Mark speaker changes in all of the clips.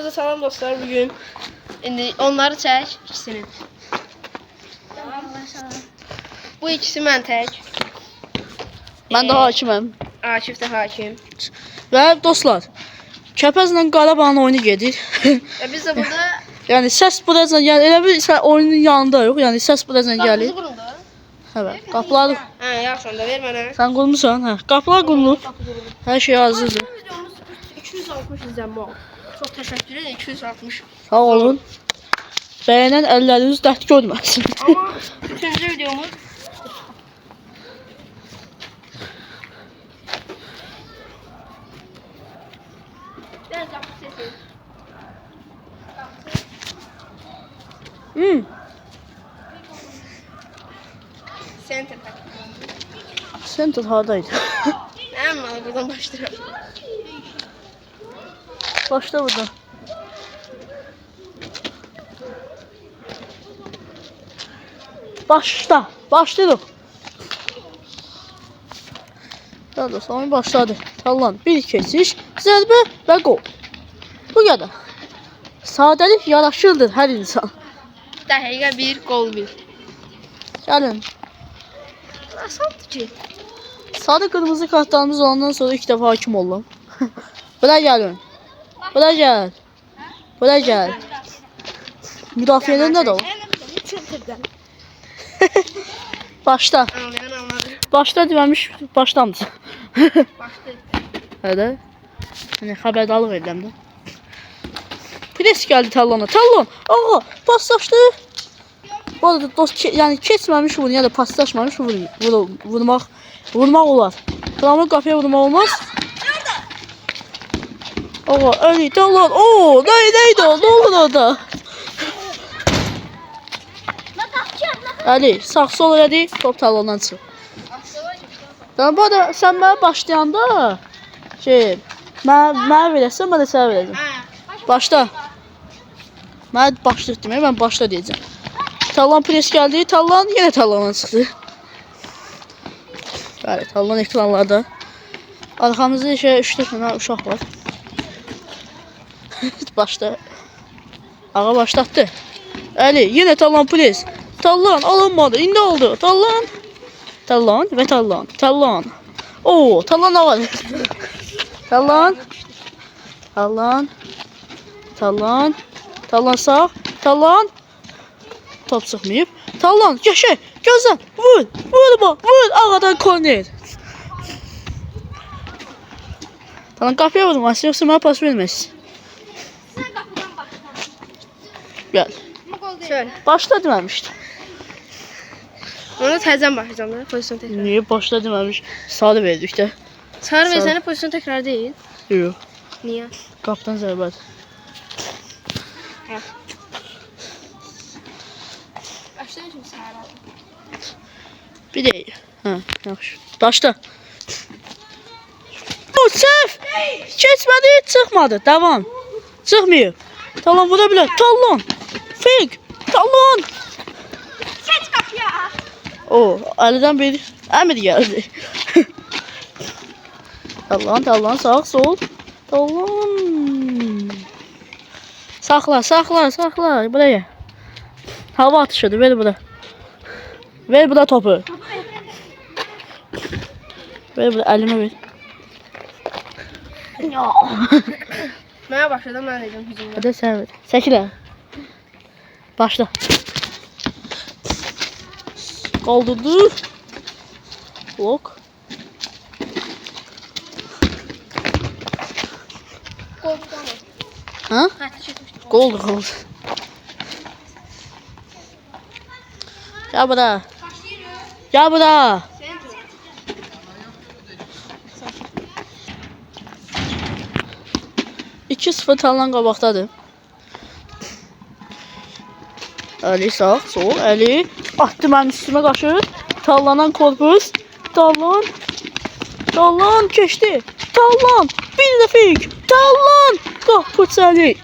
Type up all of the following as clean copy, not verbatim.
Speaker 1: Hepinize salam dostlar bugün. Şimdi onları çek ikisini. Bu ikisi mən tək.
Speaker 2: Mən də hakiməm.
Speaker 1: Akif də hakim.
Speaker 2: Və dostlar, Kəpəzlə Qarabağın oyunu gedir.
Speaker 1: Biz də burada
Speaker 2: Yəni səs buradan gəlir. Elə bir oyunun yanında yox. Yəni səs buradan gəlir.
Speaker 1: qapımızı quruldu.
Speaker 2: Hə, qapılar.
Speaker 1: Hə, yaxşı onda ver mənə.
Speaker 2: Sən qurmusan? Hə, qapılar qurulub. Hər şey hazırdır.
Speaker 1: Videomuz 260 izlənmə oldu. Çox təşəkkür edirəm 260.
Speaker 2: Sağ olun. Bəyənən əlləriniz dərd görməsin.
Speaker 1: Amma üçüncü videomuz Biraz qapı sesi. Center tak.
Speaker 2: Sen tut hardaydı.
Speaker 1: Amma buradan başlayalım.
Speaker 2: Başla buradan. Başla. Başlayalım. Daha da sonra başladı. Tallan bir keçiş, zərbə və qol. Bu kadar. Sadəlik yaraşırdır hər insan.
Speaker 1: Dəqiqə 1, gol 1.
Speaker 2: Gəlin.
Speaker 1: Asandır ki.
Speaker 2: Sadə qırmızı kartlarımız olandan sonra ilk dəfə hakim oldum. Bura gəlin. Bura gəl. Bura gəl. Müdafiədən nə də o? Başla.
Speaker 1: Anladı.
Speaker 2: Başla deməmiş başlamdı.
Speaker 1: Başlayın.
Speaker 2: Hədə. Yəni xəbərdarlıq edirəm də. Pres gəldi Tallona. Tallon. Ağa, paslaşdı. Bu arada dost yəni keçməmiş vurun ya da paslaşmamış vurmaq olar. Tramvay qapıya vurmaq olmaz. Ağa, öyle Tallon. Oo, neydi o? Ne olur orada? Ali, sağ sol elədi, top Tallondan çıx. Yəni bu arada sən mənə başlayanda mənə verəsən, mən də sənə verəcəm. Başla. Mən başlıq demək, mən başla deyəcəm. Tallan pres gəldi, Tallan yenə Tallondan çıxdı. Bəli, Tallan ekranlarda. Arxamızda işə 3 dənə uşaq var. Başla. Ağa başlatdı. Ali, yenə Tallan pres. Tallan alınmadı, indi oldu. Tallan. Tallan və Tallan. Tallan. Oo, Tallan var. Tallan. Tallan. Tallan. Tallan sağ. Tallan. Top çıxmayıb. Tallan, yaşa. Gözən. Vur. Vurma. Vur. Ağadan korner. Tallan qapıya vurmasın, yoxsa mənə pas verməsin.
Speaker 1: Sən qapıdan başla.
Speaker 2: Gəl.
Speaker 1: Bu gol deyil. Şöyle.
Speaker 2: Başla deməmişdi.
Speaker 1: Ona təzədən başlayacağım da, pozisyon təkrar.
Speaker 2: Niyə başla deməmiş? Sadə verdik də.
Speaker 1: Çağır və sənə pozisyon təkrar deyil.
Speaker 2: Yox.
Speaker 1: Niyə?
Speaker 2: Qapıdan zərbədir.
Speaker 1: Hə. Başlayın şimdi çağır.
Speaker 2: Bir deyil. Hə, yaxşı. Başla. O səhv! Keçmədi, çıxmadı. Davam. Çıxmıyor. Tallan vura bilər. Tallan. Fake. Tallan.
Speaker 1: Geç qapıya.
Speaker 2: O, Ali'den bir əmir gəldi. Tallan, sağ, sol. Tallan. Saxla. Buraya. Hava atışıdır, ver bura. Ver bura topu. Ver bura, əlime ver.
Speaker 1: Mənə başladım, mən edəcəm hücumda.
Speaker 2: Hadi sen ver. Çəkilə. Başla. Kaldırdı. Blok.
Speaker 1: Gol tutamaz.
Speaker 2: Ha?
Speaker 1: Xətti çəkmişdim.
Speaker 2: Gol. Gel bura. Gel bura. 2-0 Tallan qabaqdadır. Ali sağ, sol, Ali. Atdı mənim üstümə qaçır. Tallanan korpus. Tallan keçdi. Tallan. Bir də fake. Tallan. Qapıç Ali.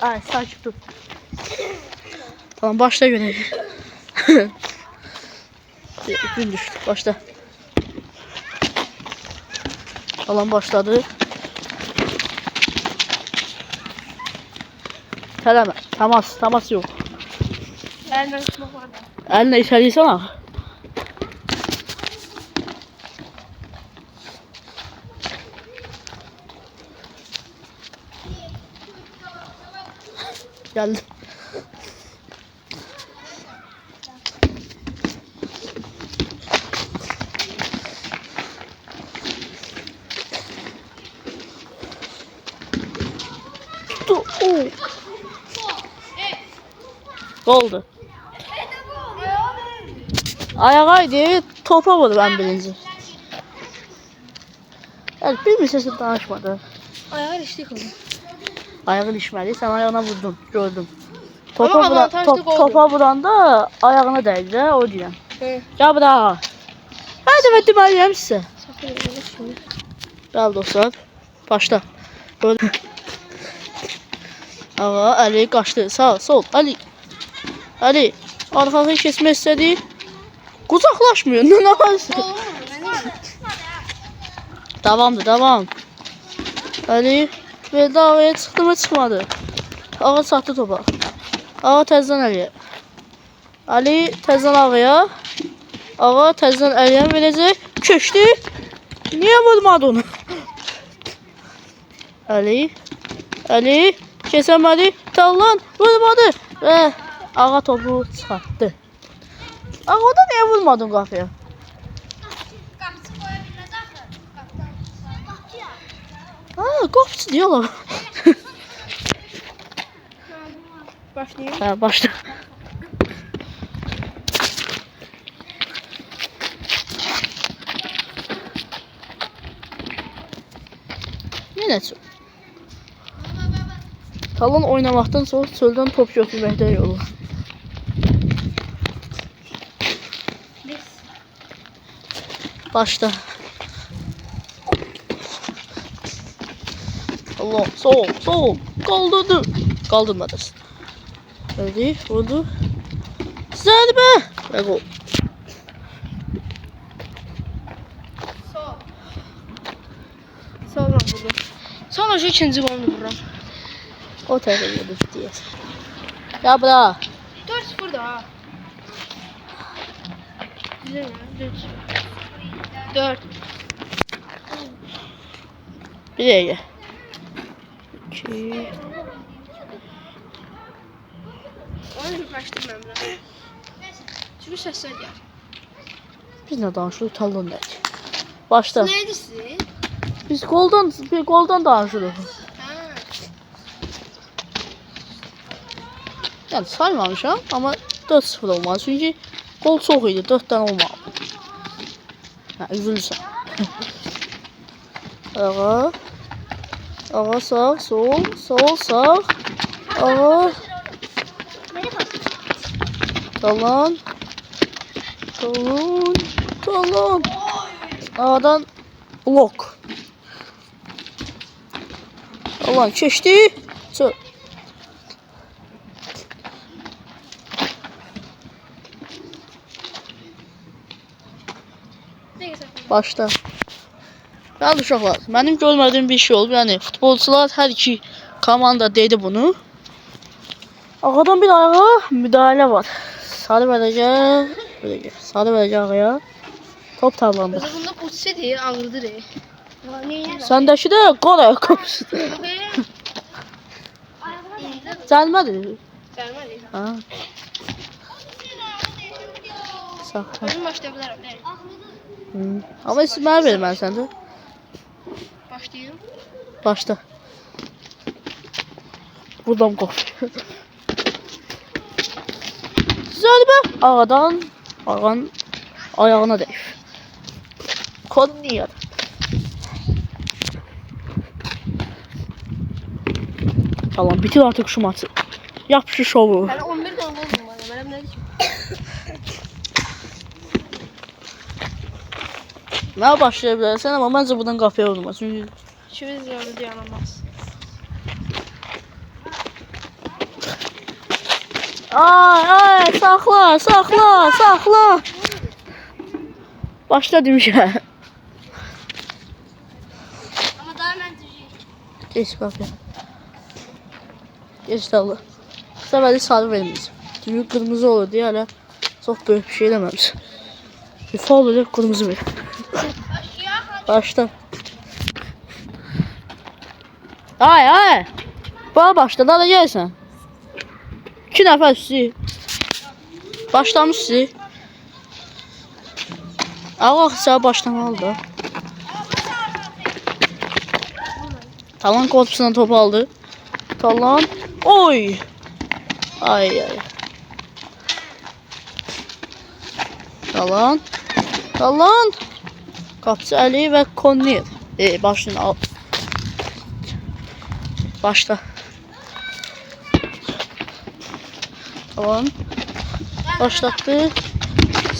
Speaker 2: Ay, sakin dur. Tamam, başla görevi. Gün düştü. Başla. Talon başladı. Tələmə. Temas yox.
Speaker 1: Elinden tutmak var da.
Speaker 2: Əlinlə itəliysən ha. Geldim. Tuttu. Oldu. Ayağıydı, topa vurdu ben birinci. Yani bir sesi danışmadı.
Speaker 1: Ayağı içtik onu.
Speaker 2: Ayağın işmeli, sen ayağına vurdun, gördüm.
Speaker 1: Ama avantajlı gol
Speaker 2: Topa vuranda ayağına değdi de, o diyen.
Speaker 1: He.
Speaker 2: Gel bura. Hadi ben deməliyəm sizə.
Speaker 1: Sakın öyle şimdi.
Speaker 2: Gel dostlar, başla. Gördüm. Ağa, Ali qaçdı, sağ, sol, Ali. Ali, arxaya keçmək istədi. Qucaqlaşmıyor, nə yapıyorsun?
Speaker 1: Olur mu?
Speaker 2: Devam. Ali verdi ağaya, çıxdı mı çıxmadı. Ağa çatdı topa. Ağa təzdən Aliyə. Ali təzdən ağaya. Ağa təzdən Aliyə verəcək. Köşdü. Niyə vurmadı onu? Ali keçəmədi. Talon vurmadı. Və ağa topu çıxartdı. Ağa da niyə vurmadın qapıya? Qapısı diyorlar.
Speaker 1: Başlayayım.
Speaker 2: Ha, başla. Yine çok. Talon oynamaktan sonra çölden top götürməkdə yolu. Başla. Allah, sol. Kaldırmadı. Hadi, vurdu. Zərbə. Və gol.
Speaker 1: Sonra vurdum. Sonra şu ikinci golünü vururam.
Speaker 2: O tərəfə vurdu deyəsən. Ya bura.
Speaker 1: 4-0 da ha. Güzel ya. 4.
Speaker 2: Bir dəqiqə. 2.
Speaker 1: Onu yükləşdirməm mən. Çünki səslər gəlir.
Speaker 2: Biz nə danışırıq? Talon nədir? Başla.
Speaker 1: Nə edirsin?
Speaker 2: Biz goldan danışırıq.
Speaker 1: Ha.
Speaker 2: Yəni saymamışam, amma 4-0 olmalı. Çünki gol çox idi, 4 dənə olmalı. Hə, üzülürsən. Ağa sağ, sol, sağ. Ağa. Talon. Ağadan blok. Talon keçdi. Çöl. Başla. Bəli uşaqlar, mənim görmədiyim bir şey oldu. Yəni futbolçular hər iki komanda dedi bunu. Ağadan bir ayağa müdahale var. Sarı verəcək. Sarı verəcək ağaya. Top tavlandı.
Speaker 1: Qızı bunda uçsaydı ağrıdır.
Speaker 2: Səndəki də qol ayaqqabısıdır. Cəlmədir.
Speaker 1: Gəlmədi.
Speaker 2: Ha. Sağ.
Speaker 1: Özüm başlaya bilərəm.
Speaker 2: Amma siz mənə verin mən səndə.
Speaker 1: Başlayayım.
Speaker 2: Başla. Buradan qol. Zərbə ağadan ağanın ayağına dəyir. Kod niyə? Tamam, bitir artık şu maçı. Yap şu şovu.
Speaker 1: Hələ 11 dənə gol var. Mənəm nədir ki?
Speaker 2: Nə başlaya bilərsən, amma məncə buradan qapıya vurma. Çünki
Speaker 1: İkimiz yarı dayanamaz.
Speaker 2: ay, saxla. Başla demişəm. Geç qapıya. Geç Talon. Bu səfər də sarı verməyəcəm. Çünki qırmızı olur deyə hələ çox böyük bir şey eləməmiş. Bir faul olur, qırmızı ver. Başla. Ay. Bana başla, daha da gəlsən. 2 nəfər sizi. Başlamış sizi. Ağa sənə başlamalı da. Talon korpusundan topu aldı. Talon. Oy. Ay. Talon. Qapıcı Əli və Konner. Başlayın al. Başla. Tamam. Başlattı.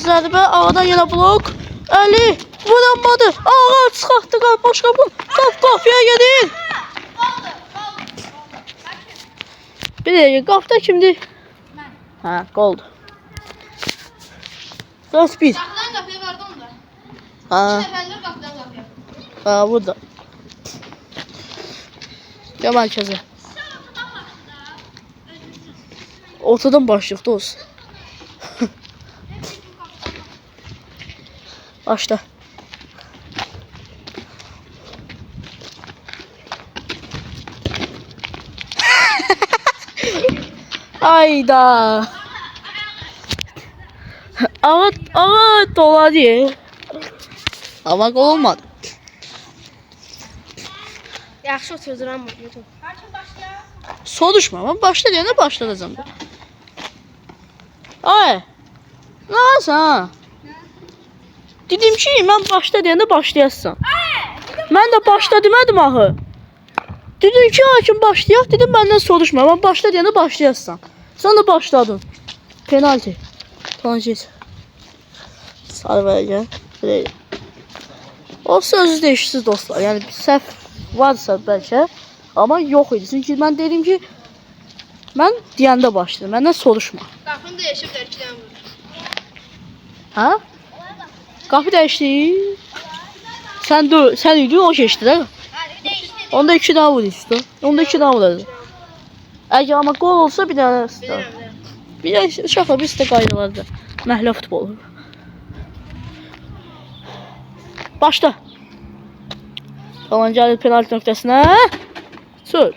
Speaker 2: Zərbə ağadan yenə blok. Əli vuramadı. Ağa çıxartdı boş qapı. Qapıya gedin. Bir dəqiqə qapıda kimdir? Hə, qoldu. 4-1.
Speaker 1: Qapıdan qapıya vardı onda.
Speaker 2: Ha.
Speaker 1: Nəfərlər qapıdan qapıya.
Speaker 2: Ha, burada. Ya mərkəzə. Ortadan başlayıq dost. Başla. Ayda. Ama doladı. Ama gol olmadı.
Speaker 1: Yaxşı oturduram bu YouTube.
Speaker 2: Soruşma ama başla deyəndə başladacağım da. Ay. Ne varsa? Dedim ki mən başla deyəndə başlayasın. Mən də başla demədim axı. Dedim ki hakim başlayaq, dedim məndən soruşma. Mən başla deyəndə başlayasın. Sən də başladın. Penalti. Tamam geç. Sarı verəcək. Belə. O sözü değişsiz dostlar. Yəni səhv varsa bəlkə, amma yox idi. Çünki mən dedim ki mən deyəndə başladım. Məndən soruşma.
Speaker 1: Qapını dəyişiblər 2 dənə vurdu.
Speaker 2: Ha? Qapı dəyişdi. Sən idin, o keçdi də. Onda 2 daha vurdu işte. Onda 2 daha vurdu. Əgər amma gol olsa bir dənə üstə. Bir də uşaqlar biz də qaydalarda. Məhlə futbolu. Başla. Tamam gəlir penalti nöqtəsinə. Çöl.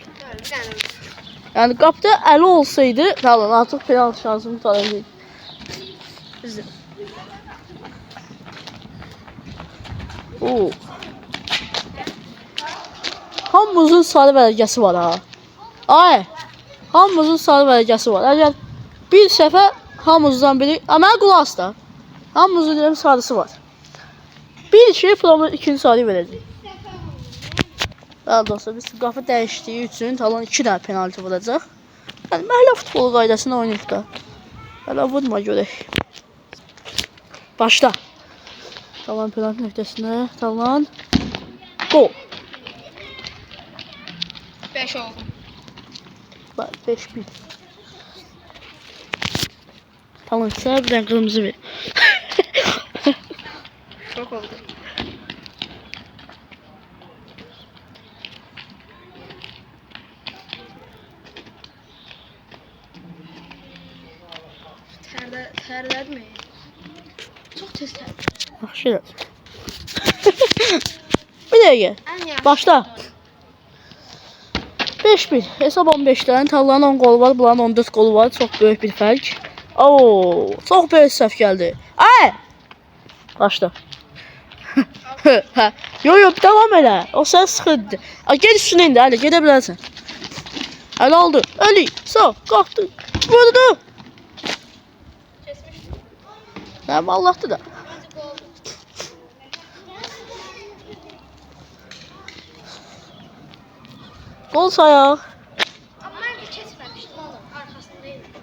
Speaker 2: Yəni qapıda əli olsaydı, tamam artıq penalti şansını tutardı. Bizdə. Oo. Hamımızın sarı vərəqəsi var ha. Ay. Hamımızın sarı vərəqəsi var. Əgər bir səfər hamımızdan biri, mənə qulaq as da. Hamımızın deyirəm sarısı var. Bir şey promo ikinci sarı verəcək. Daha doğrusu biz qapı dəyişdiyi üçün Talon 2 dənə penalti vuracaq. Yəni məhlə futbol qaydasını oynayıb da. Hələ vurma görək. Başla. Talon penalti nöqtəsinə. Talon. Gol.
Speaker 1: 5 oldu.
Speaker 2: 5-1. Talon isə bir dənə qırmızı ver.
Speaker 1: Şok oldu. Tərlədi mi? Çox tez tərlədi.
Speaker 2: Yaxşı elədi. Bir dəqiqə. Başla. 5-1. Hesab 15'dən. Talonun 10 qolu var, bunların 14 qolu var. Çox böyük bir fərq. Oo, çox böyük səhv gəldi. Ay! Başla. Yo, devam elə. O sən sıxırdı. Gel üstünə indi, hələ gedə bilərsən. Hələ oldu. Əli, sağ, qalxdı. Vurdu.
Speaker 1: Kesmiş.
Speaker 2: Nə vallahtı da. Gol sayaq.
Speaker 1: Amma mən keçməmişdim oğlum, arxasındaydım.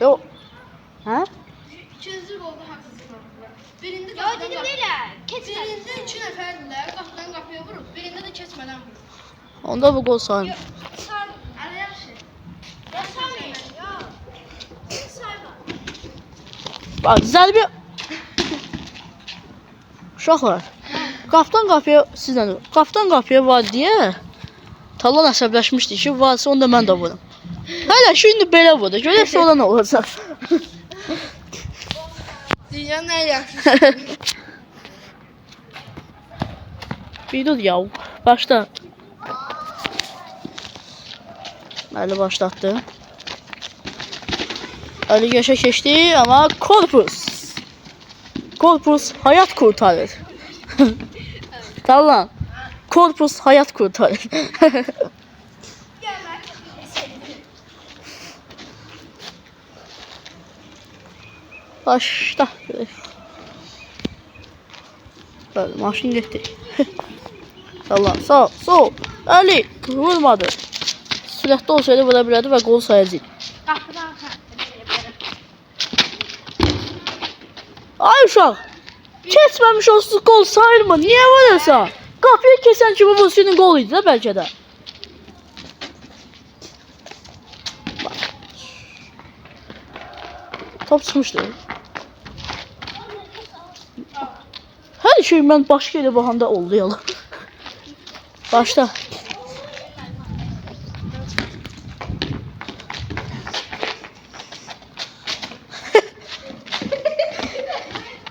Speaker 2: Yo. Hə?
Speaker 1: İkinci golda haqsızlar. Birində
Speaker 3: Ya dedim elə, keçmədi.
Speaker 1: Birində 2 nəfərdilər, qapıdan qapıya vurub, birində də keçmədən vurub.
Speaker 2: Onda bu gol sayılır.
Speaker 1: Ələ yaxşı.
Speaker 3: Ya saymayın, ya. Sayma.
Speaker 2: Bak zərbə. Uşaqlar. Qapıdan qapıya sizlə. Qapıdan qapıya var deyə Talon əsəbləşmişdi ki, varsa onda mən də vuram. Hələ şimdi belə vurdu. Görək sonra nə olacaq.
Speaker 1: Dünyanın en yaxşı.
Speaker 2: Bir dur ya. Başla. Ali başlattı. Ali yaşa geçti ama korpus. Korpus hayat kurtarır. Talon. Korpus hayat kurtarır. Başla. Böyle maşın gitti. Allah sağ sol. Ali vurmadı. Sürətli olsaydı vura bilərdi və qol sayacaq.
Speaker 1: Qapıdan
Speaker 2: Ay uşaq. Keçməmiş olsun qol sayılmır. Niyə vurursan? Qapıya keçən kimi bu senin qol idi də bəlkə də. Top çıxmışdı. Hər şey mən başqa yerə baxanda oldu yalan. Başla.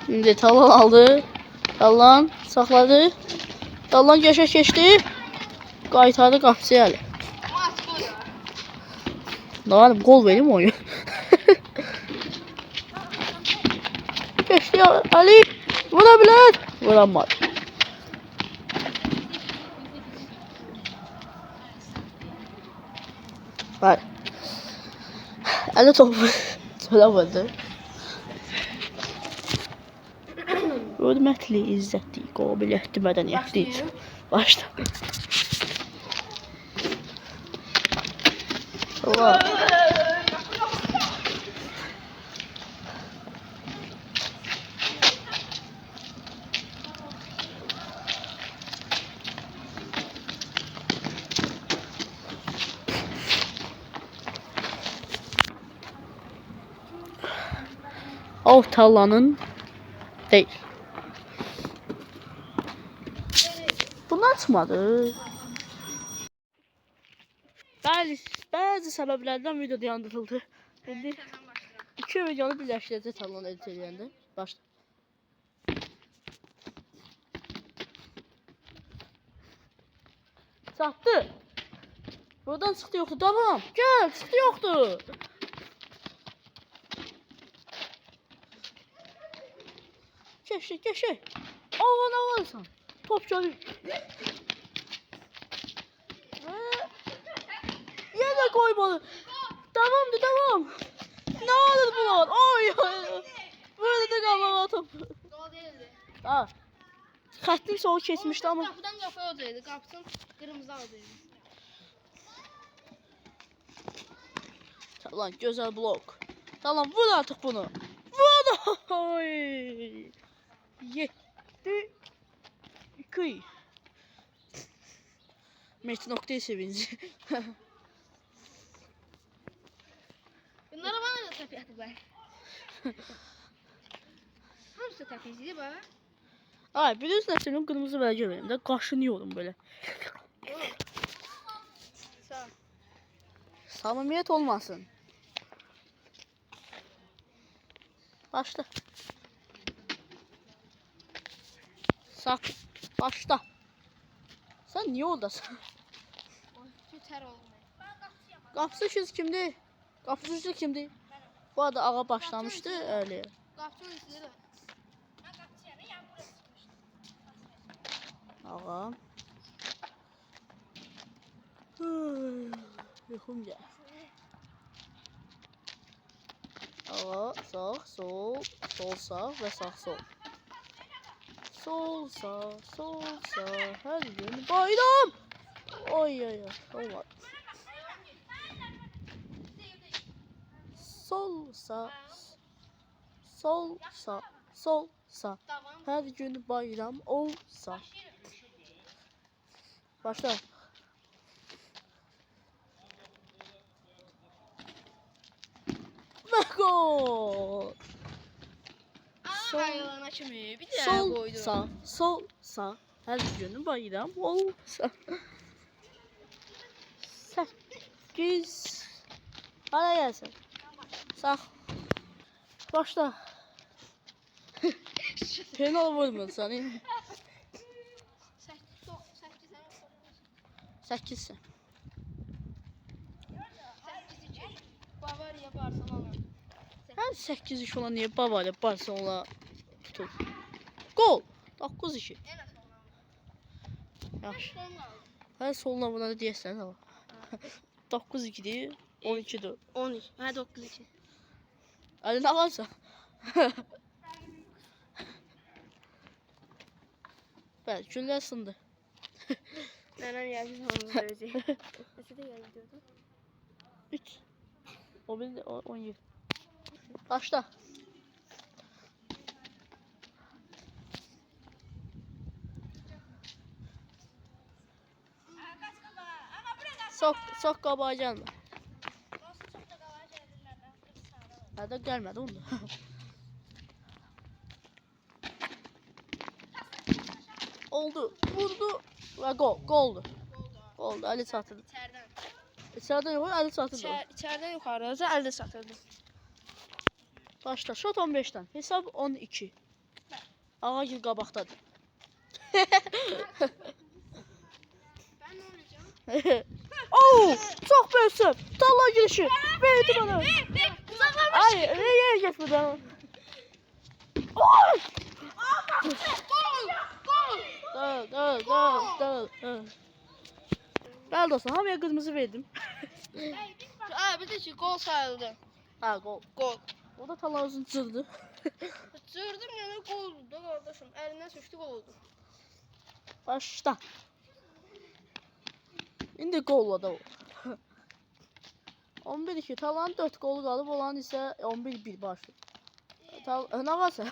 Speaker 2: Şimdi Talon aldı. Talon saxladı. Talon geçə keçdi. Qaytardı qapıçıya Ali. Ne var? Gol verim oyun. Geçti Ali. Vurabilir. Vuramadı. Bak. Ali topu söylemedi. Hörmətli, izzətli, qabiliyyətli, mədəniyyətli. Başla. Allah. Tallanın değil. Bundan çıxmadı. Bəzi səbəblərdən video dayandırıldı. İndi iki videonu birləşdirəcək Talon edit edəndə. Başla. Çatdı. Buradan çıxdı yoxdur. Tamam. Gəl, çıxdı yoxdur. Geçti. Aman. Top çalıyor. Yine koymadı. Tamam. Ne olur bunlar? Oy. Böyle de kalmama top.
Speaker 1: Gol değildi.
Speaker 2: Ha. Xəttin soğuk kesmişdi ama.
Speaker 1: Qapıdan qapıya odaydı. Qapısının qırmızı odaydı.
Speaker 2: Lan güzel blok. Tamam vur artık bunu. Vur. Oy. Yetti. 2. Metin noktayı sevinci.
Speaker 1: Bunlara bana da tep atı be. Hamısı tep izledi bak.
Speaker 2: Ay biliyorsun senin kırmızı belge benim de kaşınıyorum böyle.
Speaker 1: Sağ ol.
Speaker 2: Samimiyet olmasın. Başla. Sak. Başla. Sen niye oradasın?
Speaker 1: Tüter oldu.
Speaker 2: Qapısı kimdi? Qapıcı kimdi? Bu arada ağa başlamıştı öyle.
Speaker 1: Qapısının üstündə də.
Speaker 2: Ağa. Yuxum gəl. Ağa sağ, sol sağ və sağ sol. Sol sağ. Hər gün bayram. Oy. Olmadı. Sol sağ. Her gün bayram olsa. Başla. Ve gol.
Speaker 1: Hayalana kimi bir də qoydu.
Speaker 2: Sol sağ. Her gün bayram olsa. 8. Hara gelsin. Sağ. Başla. Penal vurmuyor seni. 8.
Speaker 1: Bavariya Barcelona.
Speaker 2: Her 8 iş olan niye Bavariya Barcelona tutur? Gol. 9-2.
Speaker 1: En az olan.
Speaker 2: Yaxşı.
Speaker 1: Son kaldı.
Speaker 2: Her soluna buna da deyəsən ama. 9-2'dir. 12'dir.
Speaker 1: 13. Ha 9 2.
Speaker 2: Ali ne varsa. Ben güller sındı.
Speaker 1: Nenen geldi sonunda vereceği. Nasıl da geldi diyordum.
Speaker 2: 3. O bir de 17. Başla. Sok qabağa gelme. Hadi gelmedi onu. Oldu. Vurdu. Ve gol. Goldu. Goldu. Ali satırdı.
Speaker 1: İçeriden.
Speaker 2: İçeriden yok. Ali satırdı.
Speaker 1: İçeriden yukarıda elde satıldı.
Speaker 2: Başla. Şot 15'ten. Hesab 12. Ağa gir qabaqdadır.
Speaker 1: Ben ne olacağım?
Speaker 2: Oo, çok böyüsün. Talla girişi. Verdi bana. Ay, nereye geç buradan? Oy! Dur. Ben dostum, hamıya kırmızı verdim.
Speaker 1: Aa bir de ki gol sayıldı.
Speaker 2: Ha, gol.
Speaker 1: Gol.
Speaker 2: O da Talla uzun çırdı.
Speaker 1: Çığırdım yani gol oldu da kardeşim. Elinden sıçtı gol oldu.
Speaker 2: Başla. İndi golla da o. 11-2. Talan 4 gol qalıb, olan isə 11-1 başlıyor. Ne varsa.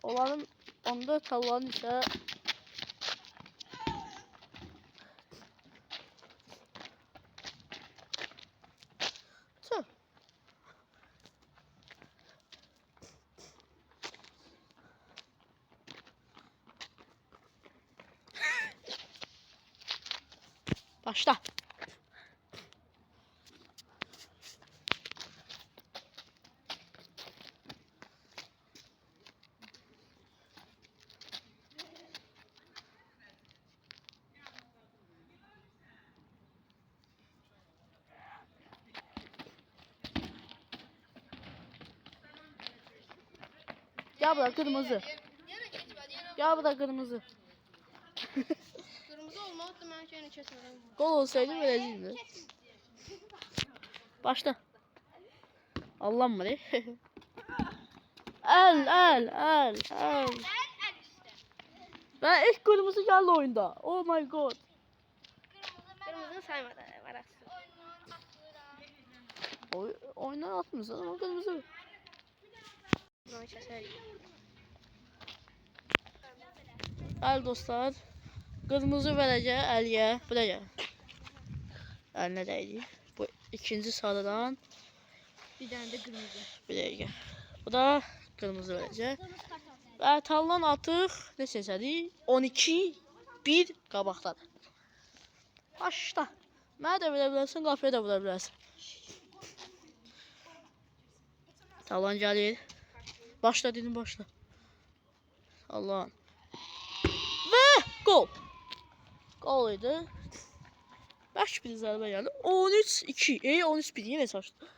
Speaker 2: Olanın 14, Talanın isə tüh. Başla. Ya bu da kırmızı.
Speaker 1: Yine keçmedi.
Speaker 2: Ya bu da kırmızı.
Speaker 1: Kırmızı olmadı da ben yine keçmedim.
Speaker 2: Gol olsaydı verəcəkdi. Başla. Allah'ım be. El. Ben ilk kırmızı geldi oyunda. Oh my god.
Speaker 1: Kırmızını saymadı. Var
Speaker 2: Oyundan atmışsın ama kırmızı.
Speaker 1: Bunu keser.
Speaker 2: El dostlar. Kırmızı verəcək Əliyə. Buraya. Əlinə dəydi. Bu ikinci sarıdan.
Speaker 1: Bir tane de kırmızı.
Speaker 2: Bir dəqiqə. Bu da kırmızı verəcək. Və Tallan artıq ne seçədik? 12-1 qabaqdadır. Başla. Mənə də verə bilərsən, qapıya da vura bilərsən. Tallan gəlir. Başla dedim, başla. Allah'ım. Və gol. Gol idi. Baş bir zərbə gəldi. 13-2. 13-1 yenə saçdı.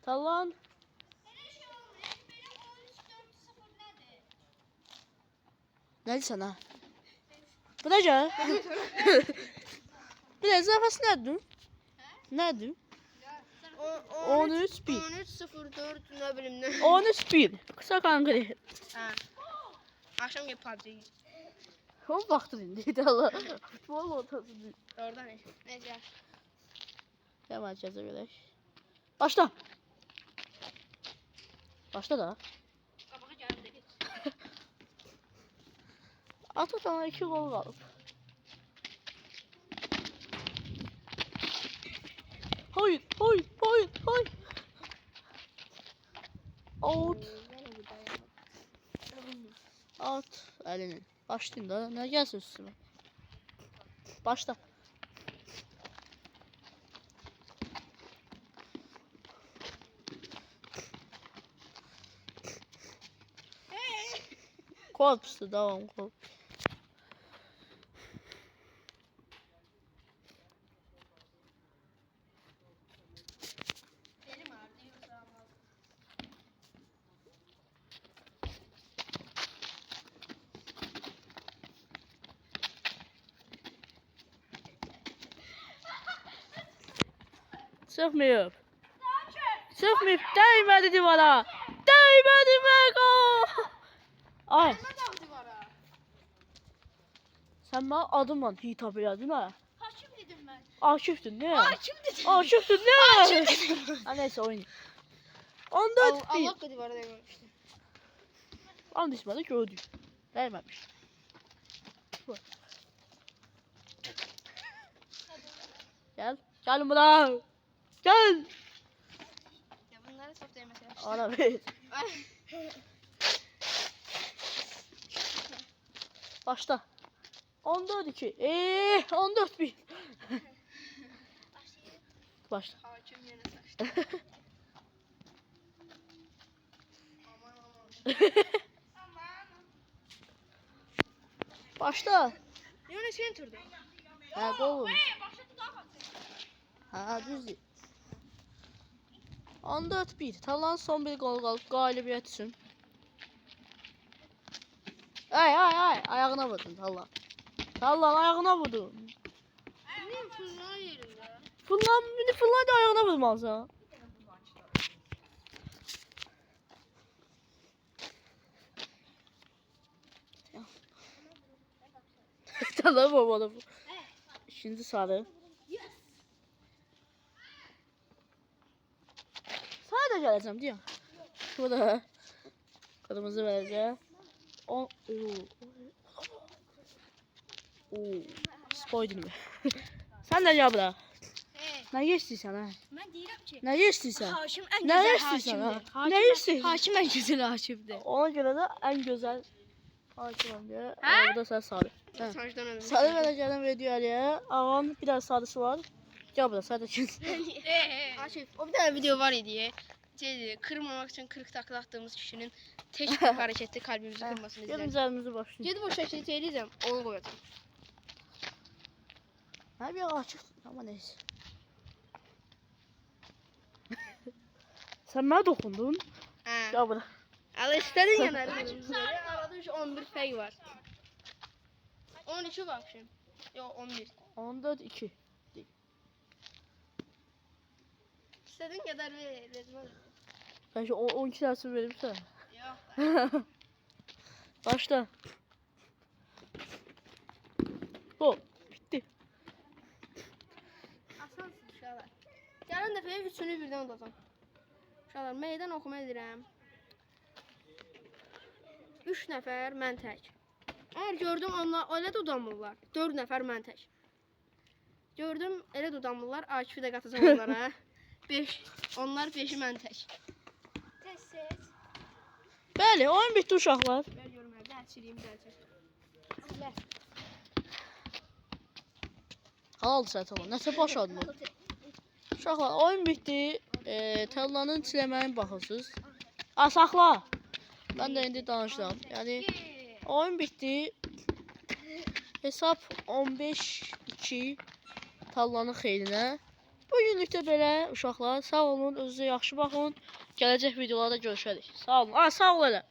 Speaker 2: Tallan. Nədir sən ha? Bu da gəl. Bir də zəfəsi nədir? Nədir? 13-1.
Speaker 1: 13-0-4 ne bileyim ne.
Speaker 2: 13-1. Kısa konkret.
Speaker 1: Ha. Akşam gibi PUBG.
Speaker 2: O vaxtı indi. Allah. Futbol ortasında.
Speaker 1: Orada ne? Neyse.
Speaker 2: Hemen cəza verək. Başla. Başla da.
Speaker 1: Kapağı geldi.
Speaker 2: Atatana 2 gol qalıb. Hayır. Out. Out. Əlini. Başlayın da. Nə gəlsin üstümə? Başla. Korpusdur, davam korp.
Speaker 1: Belim ağrıdı yoksa olmaz.
Speaker 2: Çıxmayıb. Çıxmayıb, dəymədi divara. Dəymədi və gol. Ay,
Speaker 1: Ne dağ divara?
Speaker 2: sən mənə adımla hitap elədin ha?
Speaker 1: Hakim dedim ben.
Speaker 2: Akifdin, ne?
Speaker 1: Hakim dedim.
Speaker 2: Akifdin, ne? Ha, neyse oyun. 14 bir.
Speaker 1: Allah divara dememiştim.
Speaker 2: And içmədə gördük. Dəyməmiş. Bu. Gel. Gel bura. Gel.
Speaker 1: Ya bunları çok değmesi yapmıştım.
Speaker 2: Ana ver. Başla. 14-2. 14-1. Başla.
Speaker 1: Hakim yerine saçtı. Aman aman. Aman.
Speaker 2: Başla.
Speaker 1: Yine senin turda.
Speaker 2: Ha, gol olmuş.
Speaker 1: Başladı daha fazla.
Speaker 2: Ha, düzdür. 14-1. Talan son bir gol qalıb qalibiyyət üçün. Ay. Ayağına vurdun Tallan. Tallan ayağına vurdun.
Speaker 1: Benim fırlağı yerinde.
Speaker 2: Fırlan da ayağına vurmalısan. Tallan vurmalı bu. Şimdi sarı. Sana da gələcəm deyəm. Şurada. Kırmızı verəcəm. Oo. Spoydun be. Sen de gel bura. Ne istəyirsən ha?
Speaker 1: Ben deyirəm ki,
Speaker 2: Ne istəyirsən?
Speaker 1: hakim en
Speaker 2: Ne
Speaker 1: güzel
Speaker 2: istəyirsən ha?
Speaker 1: hakimdir.
Speaker 2: Ne istəyirsən?
Speaker 1: Hakim en güzel hakimdir.
Speaker 2: Ona göre de en güzel hakimim diye.
Speaker 1: Ha?
Speaker 2: Bu da sen sarı. Ha.
Speaker 1: Saçtan öyle.
Speaker 2: Sarı vereceğim videoya. Ağam bir daha sarısı var. Gel burada sadece.
Speaker 1: Hakim, o bir tane video var idi. Şeydi, kırmamak için 40 takla attığımız kişinin tek bir hareketi kalbimizi kırmasını
Speaker 2: Gelin
Speaker 1: izledim.
Speaker 2: üzerimizi başlayalım.
Speaker 1: Gidip o şekilde söyleyeceğim, onu koyacağım.
Speaker 2: Ha bir açık ama neyse. Sen bana dokundun.
Speaker 1: He.
Speaker 2: Gel burada.
Speaker 1: Al istedin ya nerede? Arada 11 fey var. 12 bak şimdi. Yok 11.
Speaker 2: 14-2.
Speaker 1: İstediğin kadar vermez.
Speaker 2: Belki 12 dersi verirse.
Speaker 1: Yok.
Speaker 2: Başla. Gol. Bitti.
Speaker 1: Asansın uşaqlar. Gələn dəfəyə üçünü birdən udacam. Uşaqlar, meydan oxuma edirəm. 3 nəfər mən tək. Əgər gördüm onlar elə də udamırlar. 4 nəfər mən tək. Gördüm elə də udamırlar. Akifi də qatacam onlara. 5. Onlar 5-i mən tək. Tez.
Speaker 2: Bəli, oyun bitti uşaqlar.
Speaker 1: Ver görüm hər dəlçiliyim dəlçil. Silər.
Speaker 2: Halal sətələ. Nəsə başladın o. Uşaqlar, oyun bitti. Tallanın çiləməyin baxırsınız. Saxla. Ben de indi danışdım. Yani oyun bitti. Hesap 15-2 Tallanın xeyrinə. Bugünlük də belə uşaqlar. Sağ olun, özünüzə yaxşı baxın. Gələcək videolarda görüşərik. Sağ olun. Sağ ol elə.